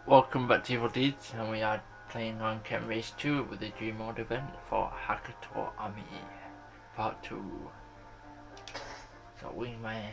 Welcome back to Evil Deedz, and we are playing on Rage2 with the dream mode event for Hokuto Army Part 2. So Wingman.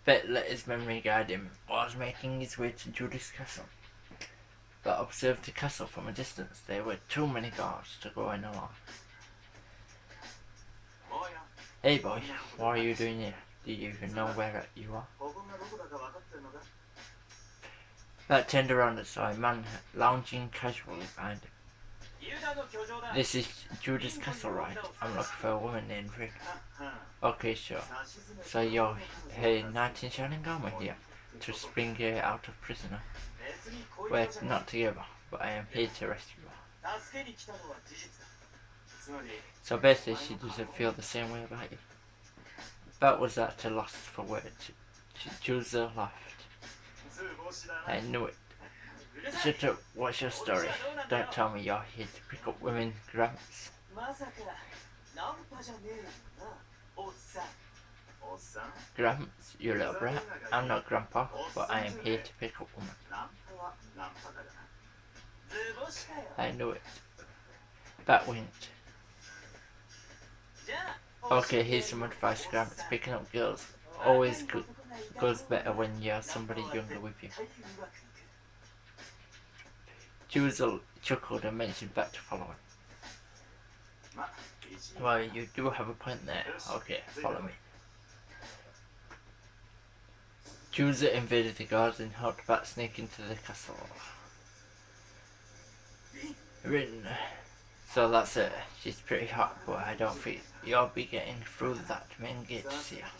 Bet let his memory guide him while making his way to Judy's castle. But observed the castle from a distance. There were too many guards to go in alone. Hey boy, what are you doing here? Do you even know where you are? Bat turned around and saw a man lounging casually behind him. This is Judy's castle, right? I'm looking for a woman named Rin. Okay, sure. So you're a knight in shining armor here to bring you out of prison. We're not together, but I am here to rescue you. So basically, she doesn't feel the same way about you. That was at a loss for words. Jules laughed. I knew it. Shut up, what's your story? Don't tell me you're here to pick up women, Gramps. Gramps, you little brat. I'm not Grandpa, but I am here to pick up women. I knew it. Bat winked. Okay, here's some advice, Gramps. Picking up girls always goes better when you have somebody younger with you. Jules chuckled and mentioned Bat to follow him. Well, you do have a point there. Okay, follow me. Jules invaded the guards and helped Bat sneak into the castle. Rin. So that's it. She's pretty hot, but I don't think you'll be getting through that main gate to see her.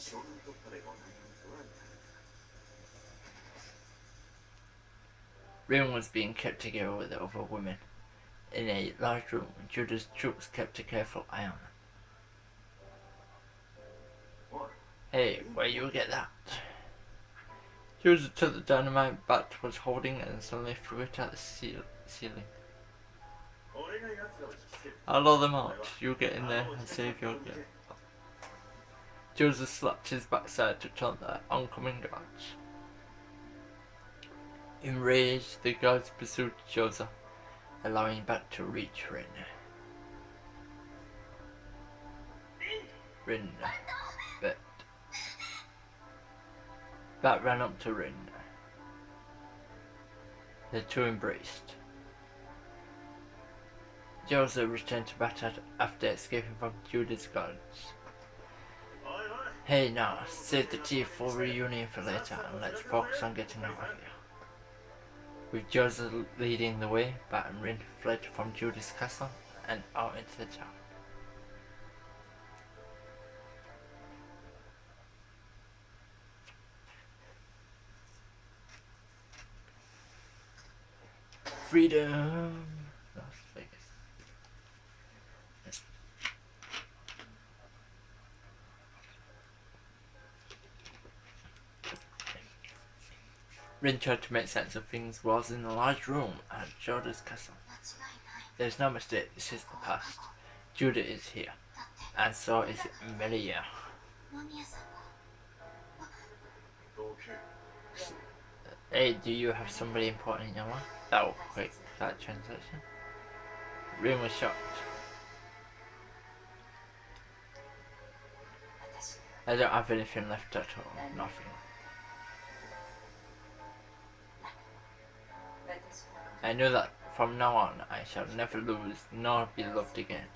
Rin was being kept together with the other women. In a large room, Judah's troops kept a careful eye on her. Hey, where you get that? Judah took the dynamite Bat was holding and suddenly threw it at the ceiling. I'll lower them out. You get in there and save your girl. Joseph slapped his backside to taunt the oncoming guards. Enraged, the guards pursued Joseph, allowing Bat to reach Rin. Bat ran up to Rin. The two embraced. Joseph returned to Bat after escaping from Judah's guards. Hey now, save the tea for reunion for later and let's focus on getting out of here. With Joseph leading the way, Bat and Rin fled from Judah's castle and out into the town. Freedom! Las Vegas. Rin tried to make sense of things whilst in a large room at Judah's castle. There's no mistake, this is the past. Judah is here, and so is Melia. Hey, do you have somebody important in your life? That was quick, that transaction. Rin was shocked. I don't have anything left at all, nothing. I knew that from now on I shall never lose nor be loved again.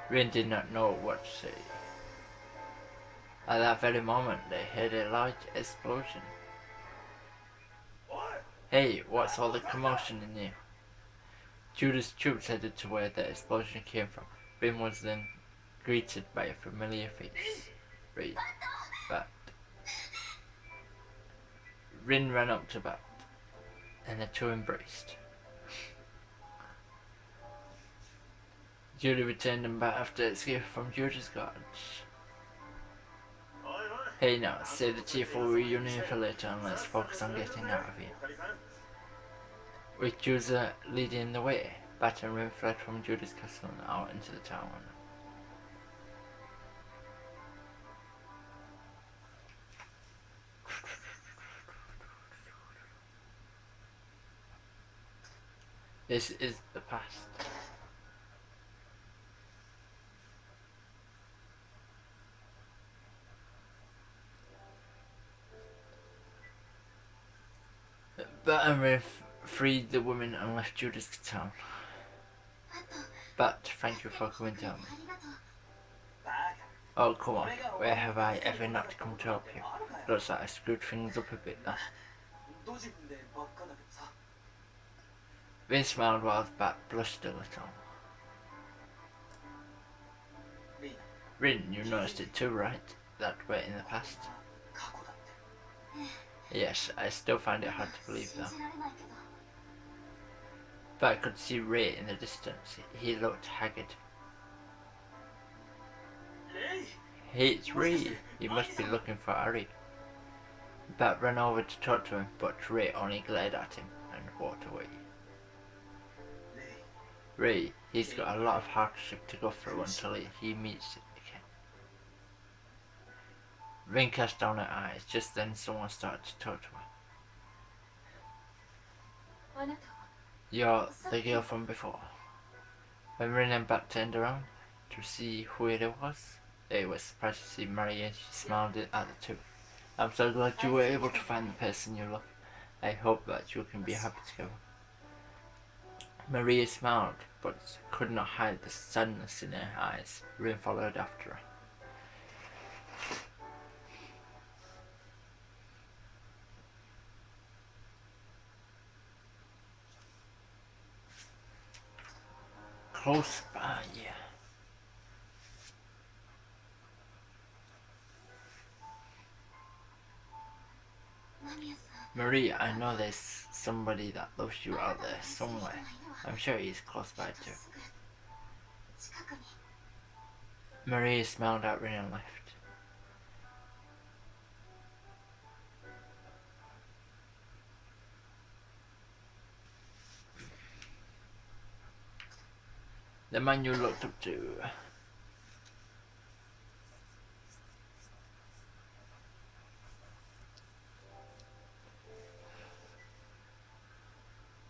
Rin did not know what to say. At that very moment they heard a large explosion. Hey, what's all the commotion in here? Judah's troops headed to where the explosion came from. Rin was then greeted by a familiar face. Bat. Rin ran up to Bat, and the two embraced. Judah returned them back after escaping from Judah's guards. Hey now, save the tea for reunion for later and let's focus on getting out of here. with Judah leading the way. Bat and Rin fled from Judah's castle and out into the town. This is the past. Bat and Rin freed the women and left Judah's town. But thank you for coming down. Oh, come on. Where have I ever not come to help you? Looks like I screwed things up a bit there. Rin smiled while Bat blushed a little. Rin, you noticed it too, right? That we're in the past? Yes, I still find it hard to believe though. But I could see Ray in the distance. He looked haggard. Hey, it's Ray. He must be looking for Ari. Bat ran over to talk to him, but Ray only glared at him and walked away. Ray, he's got a lot of hardship to go through until he meets it again. Rin cast down her eyes. Just then someone started to talk to her. You're the girl from before. When Rin and Bat turned around to see who it was, they were surprised to see Maria. She smiled at the two. I'm so glad you were able to find the person you love. I hope that you can be happy together. Maria smiled, but could not hide the sadness in her eyes. Rin followed after her. Close by, yeah. Maria, I know there's somebody that loves you out there somewhere. I'm sure he's close by too. Maria smiled at Rin and left. The man you looked up to.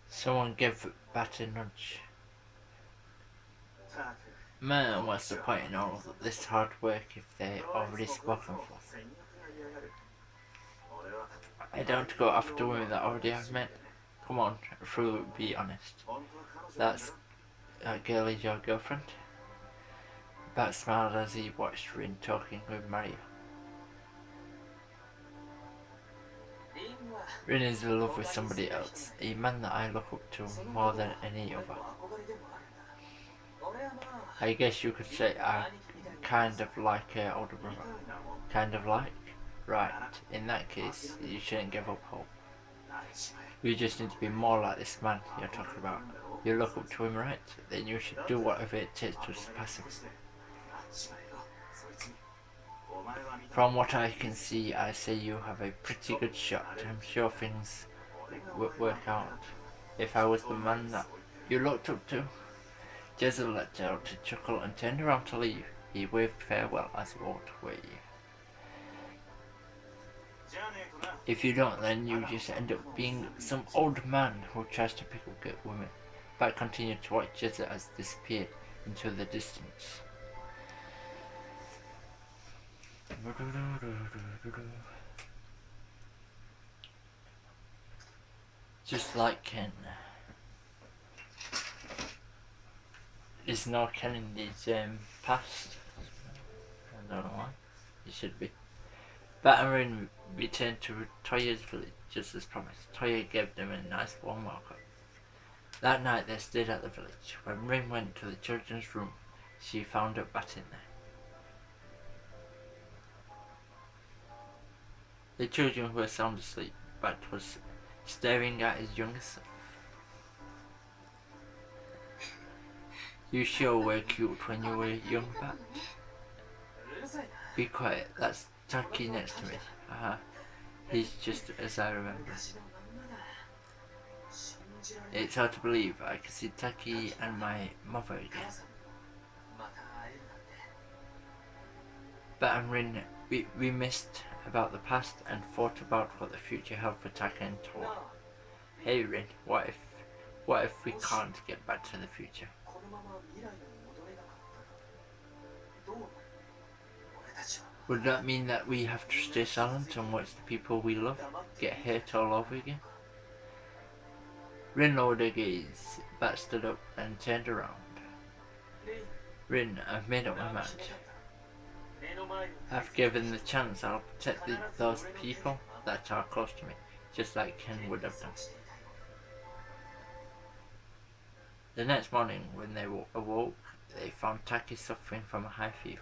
Someone gave Bat a nudge. Man, what's the point in all of this hard work if they're already spoken for? I don't go after women that already have met. Come on, Fru, be honest. That girl is your girlfriend? Bat smiled as he watched Rin talking with Maria. Rin is in love with somebody else, a man that I look up to more than any other. I guess you could say I kind of like her older brother. Kind of like? Right, in that case, you shouldn't give up hope. You just need to be more like this man you're talking about. You look up to him, right? Then you should do whatever it takes to surpass him. From what I can see, I say you have a pretty good shot. I'm sure things would work out. If I was the man that you looked up to. Jezzel let out a chuckle and turned around to leave. He waved farewell as he walked away. If you don't, then you just end up being some old man who tries to pick up good women. But I continued to watch Jezzel as he disappeared into the distance. Just like Ken. There's no Ken in his past. I don't know why. He should be. Bat and Rin returned to Toya's village just as promised. Toya gave them a nice warm welcome. That night they stayed at the village. When Rin went to the children's room, she found a Bat in there. The children were sound asleep. Bat was staring at his younger self. You sure were cute when you were young, Bat. Be quiet, that's Taki next to me. He's just as I remember. It's hard to believe I can see Taki and my mother again. But and Rin, we missed about the past and thought about what the future held for Taka and Toa. Hey Rin, what if we can't get back to the future? Would that mean that we have to stay silent and watch the people we love get hurt all over again? Rin lowered her gaze, but stood up and turned around. Rin, I've made up my mind. I've given the chance I'll protect those people that are close to me, just like Ken would have done. The next morning, when they awoke, they found Taki suffering from a high fever.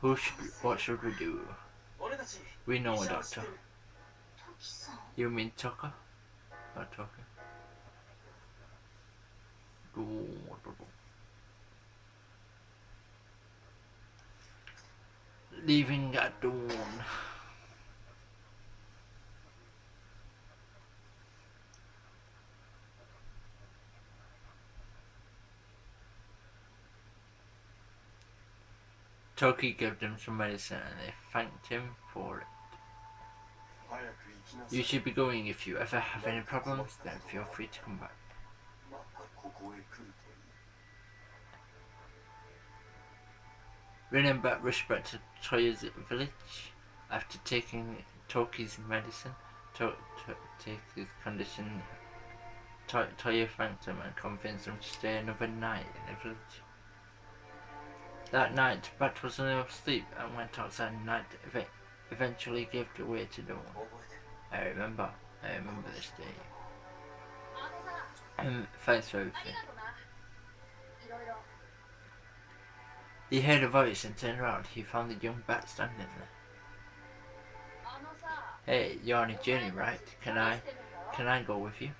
What should we do? We know a doctor. You mean Tucker? Not Tucker. Leaving at dawn. Toki gave them some medicine and they thanked him for it. You should be going. If you ever have any problems, then feel free to come back. Rin and Bat rushed back to Toya's village after taking Toki's medicine to take his condition. Toya thanked him and convinced him to stay another night in the village. That night, Bat was unable to sleep and went outside and night eventually gave way to dawn. I remember this day. Thanks for everything. He heard a voice and turned around. He found the young Bat standing there. Hey, you're on a journey, right? Can I go with you?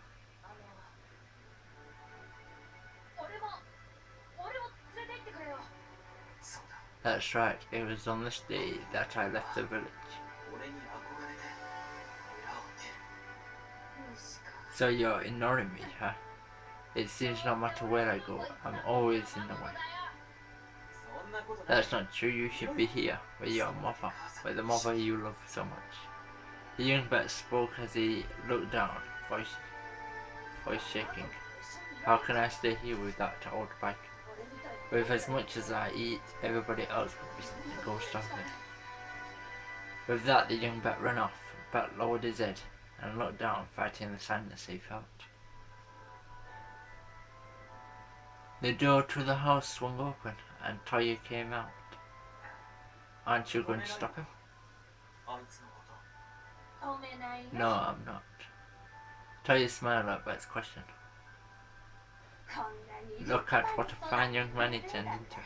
That's right, it was on this day that I left the village. So you're ignoring me, huh? It seems no matter where I go, I'm always in the way. That's not true, you should be here, with your mother, with the mother you love so much. The young Bat spoke as he looked down, voice shaking. How can I stay here with that old bike? With as much as I eat, everybody else would be go starving. With that, the young Bat ran off. Bat lowered his head and looked down, fighting the sadness he felt. The door to the house swung open, and Toya came out. Aren't you going to stop him? No, I'm not. Toya smiled at Bat's question. Look at what a fine young man he turned into.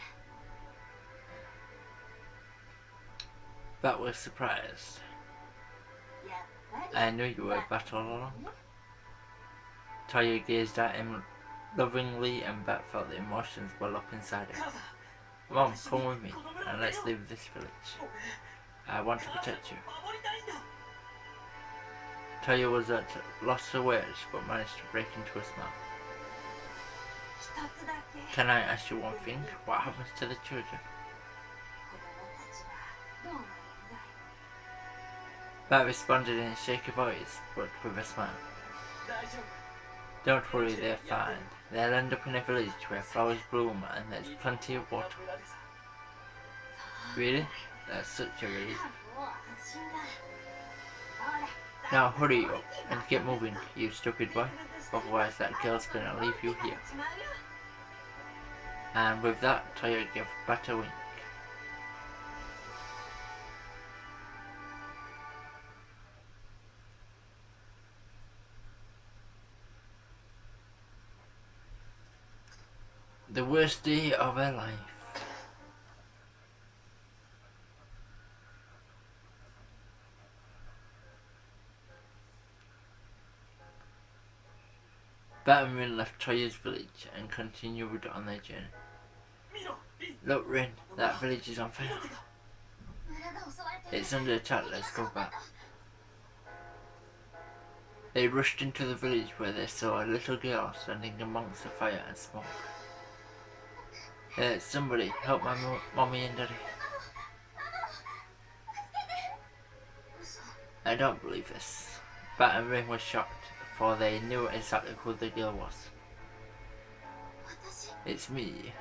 Bat was surprised. I knew you were Bat all along. Toya gazed at him lovingly and Bat felt the emotions well up inside him. Mom, come with me and let's leave this village. I want to protect you. Toya was at loss for words but managed to break into a smile. Can I ask you one thing? What happens to the children? Bat responded in a shaky voice, but with a smile. Don't worry, they're fine. They'll end up in a village where flowers bloom and there's plenty of water. Really? That's such a relief. Now hurry up and get moving, you stupid boy. Otherwise that girl's gonna leave you here. And with that, Toya gave Bat a wink. The worst day of her life. Bat and Rin left Toya's village and continued on their journey. Look, Rin, that village is on fire. It's under attack, let's go back. They rushed into the village where they saw a little girl standing amongst the fire and smoke. Somebody help my mommy and daddy. I don't believe this. Bat and Ring were shocked, for they knew exactly who the girl was. It's me.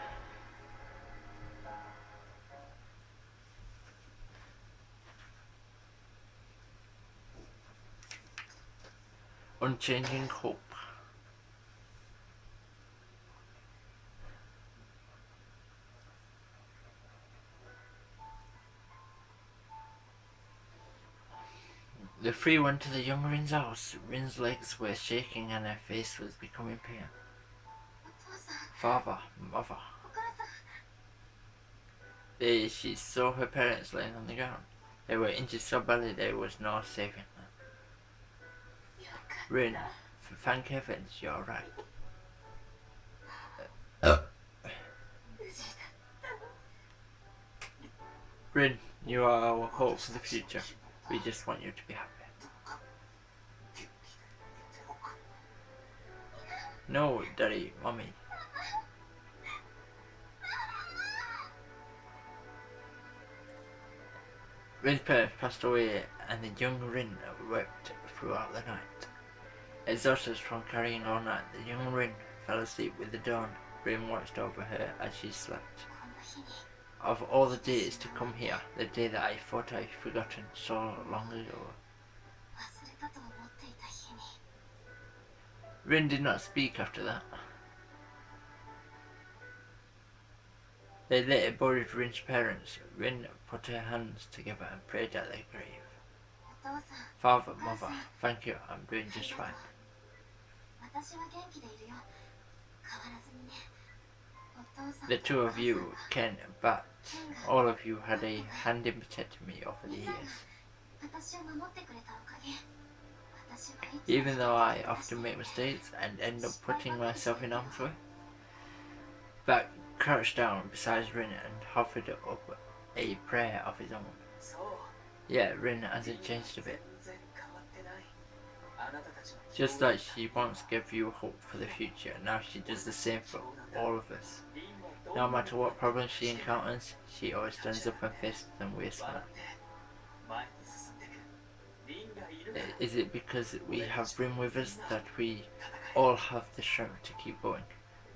Unchanging hope. The three went to the young Rin's house. Rin's legs were shaking and her face was becoming pale. Father, mother. She saw her parents laying on the ground. They were injured so badly there was no saving them. Rin, thank heavens you're alright. Rin, you are our hope for the future. We just want you to be happy. No, Daddy, Mommy. Rin's parents passed away and the young Rin wept throughout the night. Exhausted from carrying all night, the young Rin fell asleep with the dawn. Rin watched over her as she slept. Of all the days to come here, the day that I thought I'd forgotten so long ago. Rin did not speak after that. They later buried Rin's parents. Rin put her hands together and prayed at their grave. Father, Mother, thank you, I'm doing just fine. The two of you, Ken, Bat, all of you had a hand in protecting me over the years. Even though I often make mistakes and end up putting myself in harm's way. Bat crouched down beside Rin and hovered up a prayer of his own. Yeah, Rin hasn't changed a bit. Just like she once gave you hope for the future, now she does the same for all of us. No matter what problems she encounters, she always stands up and faces them with a smile. Is it because we have Rin with us that we all have the strength to keep going?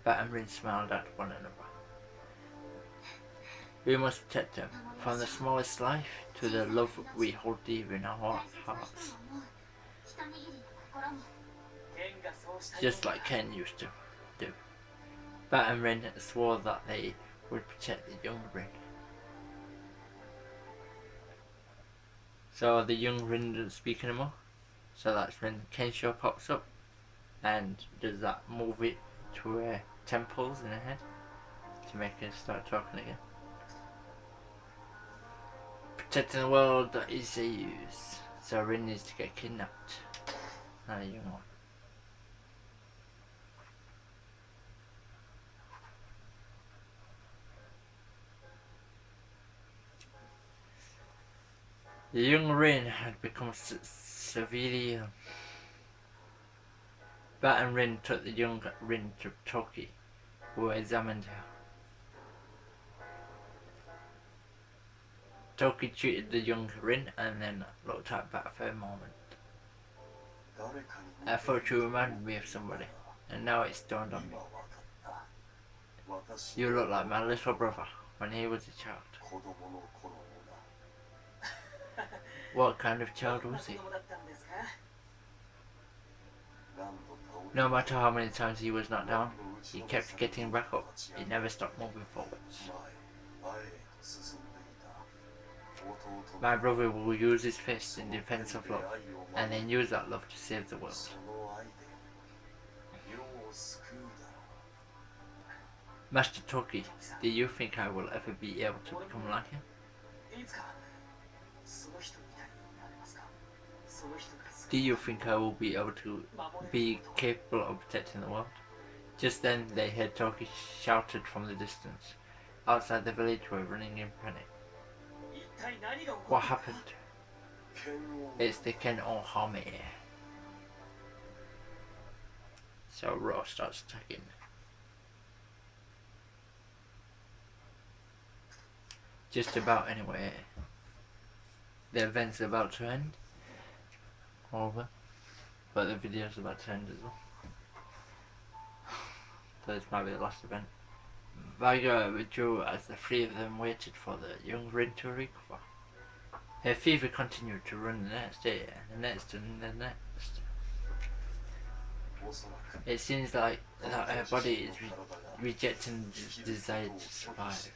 Bat and Rin smiled at one another. We must protect them, from the smallest life to the love we hold deep in our hearts. Just like Ken used to do. Bat and Rin swore that they would protect the young Rin. So the young Rin doesn't speak anymore. So that's when Kensho pops up and does that move it to her temples in her head to make her start talking again. Protecting the world is a use. So Rin needs to get kidnapped. Not a young one. The young Rin had become severely ill. Bat and Rin took the young Rin to Toki, who examined her. Toki treated the young Rin and then looked at Bat for a moment. I thought you reminded me of somebody, and now it's dawned on me. You look like my little brother when he was a child. What kind of child was he? No matter how many times he was knocked down, he kept getting back up. He never stopped moving forwards. My brother will use his fist in defense of love, and then use that love to save the world. Master Toki, do you think I will ever be able to become like him? Do you think I will be able to be capable of protecting the world? Just then they heard Toki shouted from the distance. Outside the village were running in panic. What happened? It's the Ken Ohame. So Raw starts attacking. Just about anyway. The event's about to end. Over. But the video's about to end as well. So this might be the last event. Viger withdrew as the three of them waited for the young Rin to recover. Her fever continued to run the next day, and the next and the next. It seems like that her body is rejecting the desire to survive.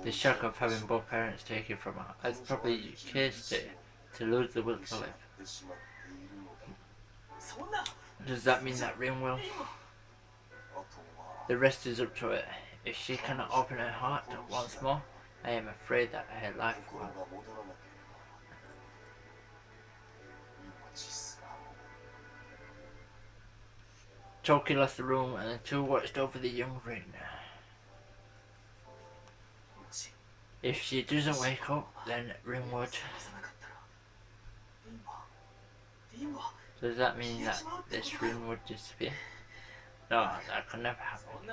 The shock of having both parents taken from her has probably caused her to lose the will to live. Does that mean that Rin will? The rest is up to her. If she cannot open her heart once more, I am afraid that her life will. Toki left the room and the two watched over the young Rin. If she doesn't wake up, then Rin would. Does that mean that this Rin would disappear? No, that could never happen.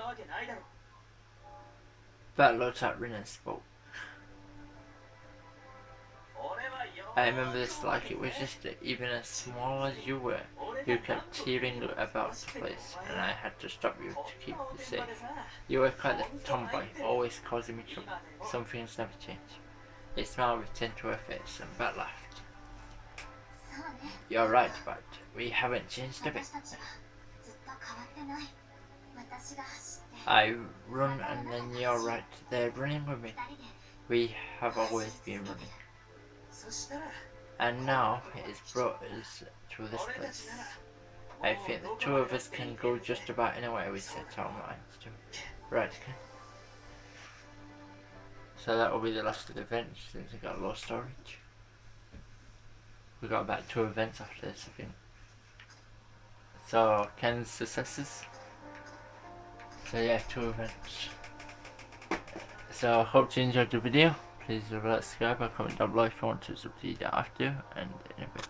Bat looked at Rin and spoke. I remember this like it was yesterday. Even as small as you were, you kept tearing about the place, and I had to stop you to keep you safe. You were quite the tomboy, always causing me trouble. Some things never change. A smile returned to her face, and Bat laughed. You're right, Bat. We haven't changed a bit. I run and then you're right there running with me. We have always been running. And now it has brought us to this place. I think the two of us can go just about anywhere we set our minds to. Right, okay. So that will be the last of the events since we got low storage. We got about 2 events after this, I think. So Ken's successes. So yeah, 2 events. So I hope you enjoyed the video. Please like, subscribe, and comment down below if you want to, so please don't have to, and in a bit.